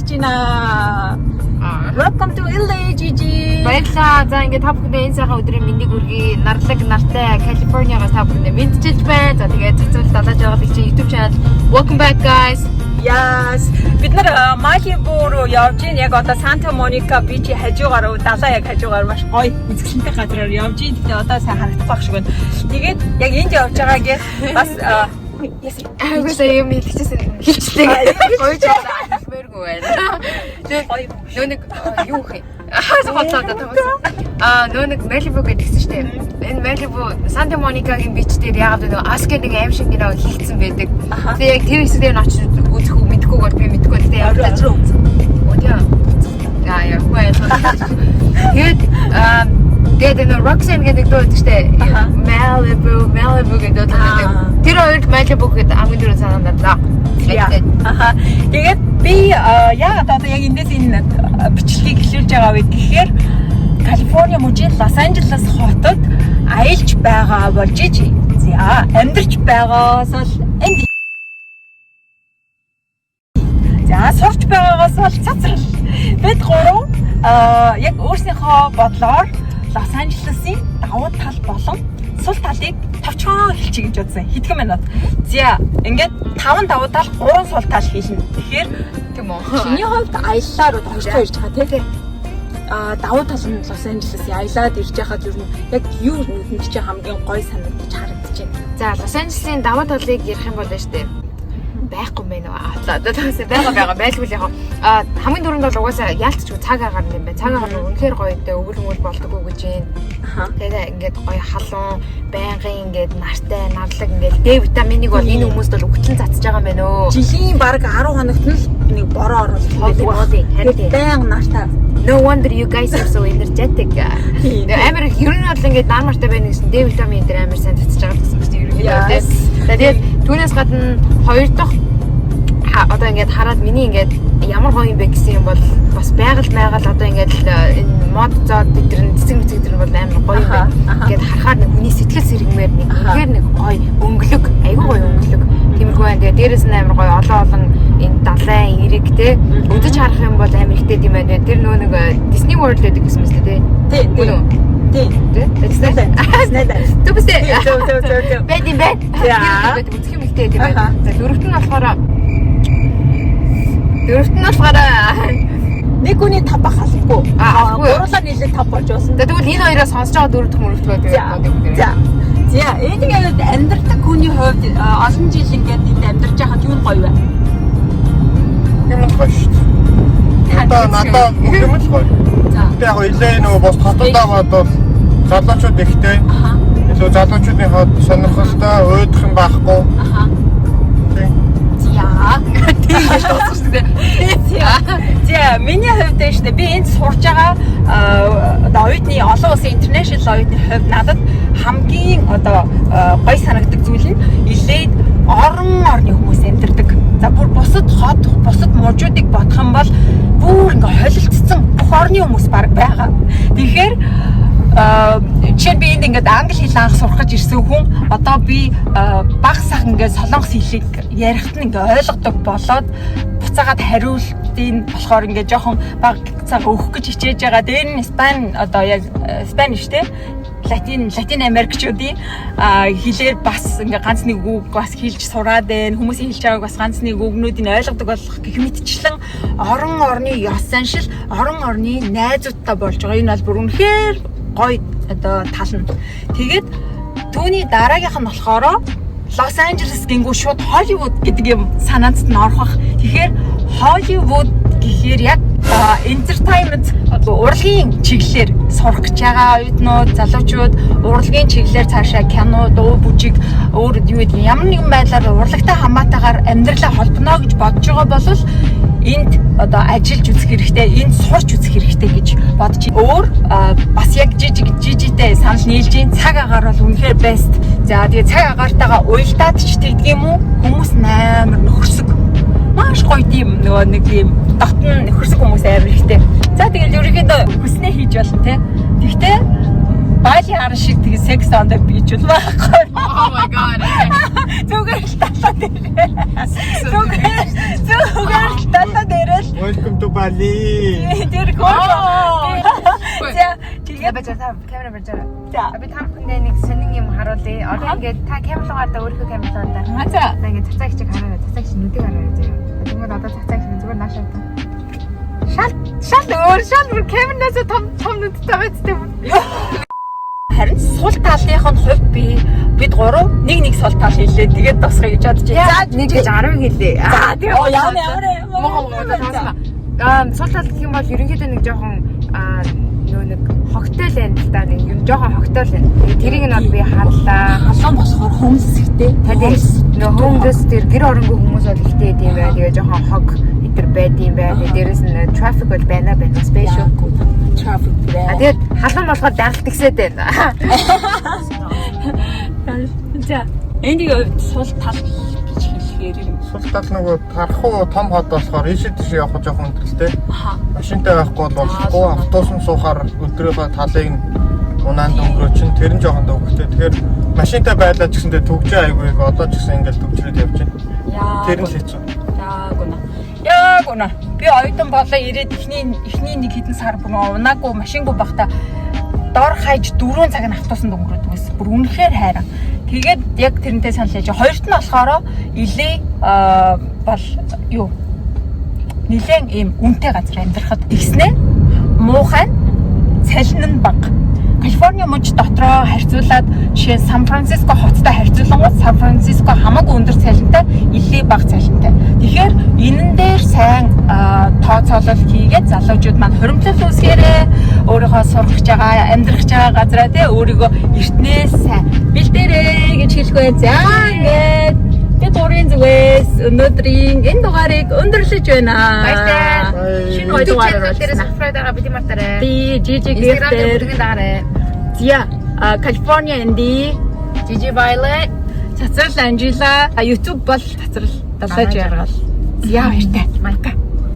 сонсож байна. Welcome to LA Gigi. Баярлалаа. За ингээд та бүхэндээ энэ сайхан өдрийн мэндийг хүргэе. Нарлаг нартай Калифорниагаас та бүхэндээ мэдчилж байна. За тэгээд цэцэл далааж байгаа чинь YouTube channel. Welcome back guys. Yes. Бид нар Malibu руу явж байна. Яг одоо Santa Monica Beach хажуугаар далаа яг хажуугаар маш гоё үзэсгэлэнтэй газраар явж байна. Тэгээ одоо сайн харагдах байх шиг байна. Тэгээд яг энд явж байгаагийн бас Агуулаа юм хэлчихсэн. Хэлчихлээ. Гойж байгаа. Мэргүй байна. Тэгээд нэг юу хэ? Хасаалтаа тавсан. Нэг Malibu гэдгсэн штеп. Энэ Malibu Santa Monica-гийн beach дээр яагаад нэг Ask нэг аим шиг нэг хийгдсэн байдаг. Тэгээ яг тэр хэсэг дээр нь очиж үзэх үү мэдэхгүй бол би мэдэхгүй тэгээ явж руу үзсэн. Өдөө. Яа, тэгээд энэ Roxanne гэдэг дуу гэдэг штеп. Malibu гэдэг дуу. Тэр хоёр Malibu гэдэг хамгийн түрүү санаанд байна. Тэгээд би яагаад одоо яг эндээс энэ бичлэгийг эхлүүлж байгаа вэ гэхээр Калифорни мужийн Лос Анжелес хотод аялж байгаа болж ижи. За амьдарч байгаас бол энд. За сурч байгаагаас бол цацрал. Бид гурав яг өөрсдийнхөө бодлоор Лос Анжелесын давуу тал болон сул талыг товчхон хэлчихье гэж бодсон. Хэдхэн минут. За ингээд 5 давуу тал 3 сул тал хэлнэ. Тэгэхээр тийм үү. Чиний хувьд аяллаар товчхон ирж байгаа тийм. Давуу тал нь Лос Анжелесын аялаад ирж байхад юу яг юу нүдэнд чи хамгийн гоё санагдаж харагдаж байна. За Лос Анжелесын давуу талыг ярих юм бол штэ. Байхгүй мэн аа. Одоо байгаа байлгүй яг хамгийн түрүүнд бол угаасаа яалтчгүй цаг агаар юм байна. Цаг агаар нь үнэхээр гоё дээ өвөл болдоггүй гэж байна. Тэгээд ингээд гоё халуун, байнгын ингээд нартай, нарлаг ингээд Д витаминыг бол энэ хүмүүст бол өгтлэн цацж байгаа юм байна өө. Жилийн баг 10 хоногт нь нэг бороо оруулах байдаг. Баян нартай. No wonder you guys are so energetic. Амар ер нь бол ингээд нар мартай байна гэсэн Д витамин дээр амар сайн цацж байгаа гэсэн үг юм ерөнхийдөө. Тэгээд түүнээс гадна хоёр дахь одоо ингээд хараад миний ингээд ямар гоё юм бэ гэсэн юм бол бас байгаль одоо ингээд энэ мод зоод дээр цэцэг дээр бол амар гоё юм байна. Ингээд харахаар нэг хүний сэтгэл сэргэмээр нэг үнэхээр нэг гоё өнгөлөг, айгүй гоё өнгөлөг. Тиймэрхүү байна. Тэгээд дээрээс нь амар гоё олон энэ далайн эрэг те өдөж харах юм бол амар ихтэй юм байна. Тэр нөө нэг Disney World гэдэг гэсэн мэт те. Тийм. Түбсээ. Бэди. Яа. Үзэх юм ихтэй тийм байна. За дөрөвт нь болохоор нэг хүний 5 бах алахгүй. Гурлаар нийлээ 5 болж байсан. Тэгвэл энэ хоёроос сонсож байгаа дөрөв дэх мөрөвт байдаг. За энэ амьдардаг хүний хувьд олон жил ингээд энд амьдарч байхад юу гоё вэ? Юм гоё шүү дээ. Надад бүх юм л гоё. Яг илээ нөгөө бос хотодоо бодвол залуучууд ихтэй. Илүү залуучуудын хот сонирхолтой, уйдах юм байхгүй. За миний хувьд нь шүү дээ. Би энд сурж байгаа одоо оюутны олон улсын интернэшнл оюутны хувьд надад хамгийн одоо гоё санагддаг зүйл нь илээд орон орны хүмүүс амьдардаг. За бүр бусад хот, бусад мужуудыг бодох юм бол бүр ингээ холилдсон бүх орны хүмүүс баг байгаа. Тэгэхээр жишээ би энд ингээд англи хэл анх сурах гэж ирсэн хүн одоо би баг сах ингээд солонгос хэлийг ярихт нь ингээд ойлгодог болоод буцаагаад хариултын болохоор ингээд жоохон баг цаг өгөх гэж хичээж байгаа. Дээр нь Испани одоо яг Спаниш те Латин Америкчуудын хэлээр бас ингээ ганц нэг үг бас хэлж сураад байна. Хүмүүсийн хэлж байгааг бас ганц нэг үгнүүдийг ойлгодог болох гэх мэтчлэн орон орны ёс заншил, орон орны найзуудтай болж байгаа. Энэ бол бүр үнэхээр гоё одоо тал нь. Тэгээд түүний дараагийнх нь болохоор Лос Анжелес гингүү шууд Холливуд гэдэг юм санаанд нь орох. Тэгэхээр Холливуд гэхээр яг entertainment урлагийн чиглэлээр сурах гэж байгаа оюутнууд, залуучууд урлагийн чиглэлээр цаашаа кино, дуу, бүжиг өөр юу гэдэг ямар нэгэн байдлаар урлагтай хамаатайгаар амьдралаа холбоно гэж бодож байгаа бол энд одоо ажиллаж үзэх хэрэгтэй, энд сурч үзэх хэрэгтэй гэж бодож байна. Өөр бас яг жижигтэй санал нийлж ийн цаг агаар бол үнэхээр best. За тэгээ цаг агаартайгаа уялдаад ч тэгдэг юм уу? Хүмүүс амар нөхөрсөг. Маш гоё тийм нөгөө нэг тийм дотн нөхөрсөг хүмүүс амар ихтэй. За тэгэл ерөнхийдөө хүснээ хийж болно те. Тэгтээ Бали харан шиг тэгээ секс on the beach бол байхгүй. Oh my god. Зүгээр л талаа дээр. Зүгээр л талаа дээр тэгэл Welcome to Bali. тэр гоо. За тэгээд Бачаа та камера бачаа. за. Би та бүхэндээ нэг сонин юм харуулъя. Одоо ингээд та камераагаа өөрийнхөө камераагаа За. ингээд цацаа хичээг хараарай. Цацаа хичээг нүдийг хараарай заяа. Тэгмээд одоо цацаа хичээг зүгээр наашаа та. Шал бүр камеранаас том нүдтэй байцтай. Харин сул талынх нь хувь бид гурав нэг сул тал хийлээ. Тэгээд тосгоё гэж бодож байна. За нэг гэж 10 гэлээ. За тэгээ ямар. Сул тал гэх юм бол ерөнхийдөө нэг жоохон нөө нэг хогтой л байна л да. Нэг юм жоохон хогтой л байна. Тэрийг нь бол би харлаа. Халуун болохоор хөмсгтэй. Нөө хүмүүс тэр гэр оронгүй хүмүүс бол ихтэй идэм бай. Тэгээ жоохон хог хитэр байдсан бай. Дээрээс нь трафик бол байна спешиал Traffic бай. тэгээд халуун болохоор даралт гисээд байна. За энийг сул тал гэж хэлэхээр юм. Сул тал нөгөө тархуу том хот болохоор ийшээ тийш явах жоохон өндөрлөлтэй. Машинтай байхгүй бол болохгүй. Автобусн суухаар өдрийнхөө талыг унаанд өнгөрөө чинь тэр нь жоохон дөвгтэй. Тэгэхээр машинтай байлаа ч гэсэндээ төгжээ айгүй их одоо ч гэсэн ингээл төгжрээд явж байна. Тэр нь л хэцүү. Яг үнэ. Би оюутан болоо ирээд эхний нэг хэдэн сар бүр унаагүй машингүй байхдаа дор хаяж 4 цаг нь автобусанд өнгөрөөдөг байсан. Бүр үнэхээр хайраа. Тэгээд яг тэрнтэй санал хийж. Хоёрт нь болохоор илээ бол юу нэлээд ийм үнэтэй газар амьдрахад тэгснэ. Муухай цалин нь бага. Калифорни мужид дотроо харьцуулаад жишээ Сан Франциско хоттой харьцуулангууд Сан Франциско хамаагүй өндөр цалинтай, илээ бага цалинтай. Тэгэхээр энэн дээр сайн тооцоолол хийгээд залуучууд маань хуримтлал үүсгээрээ өөрийнхөө сурах байгаа, амьдрах байгаа газараа тий өөрийгөө эртнээс сайн бэлдээрэй гэж хэлэх бай. За ингээд бид гурийн зүгээс өнөөдрийн энэ дугаарыг өндөрлөж байна. Баярлалаа. Шинэ хоёр дугаараар дээрээс subscribe дараа бид мартаарай. Die Gigi Instagram-дээр Gifter. дараарай. Ja, California Andy, Gigi Violet. Цацрал Анжела, YouTube бол цацрал 7 жаргал. Яа баяртай. Майка.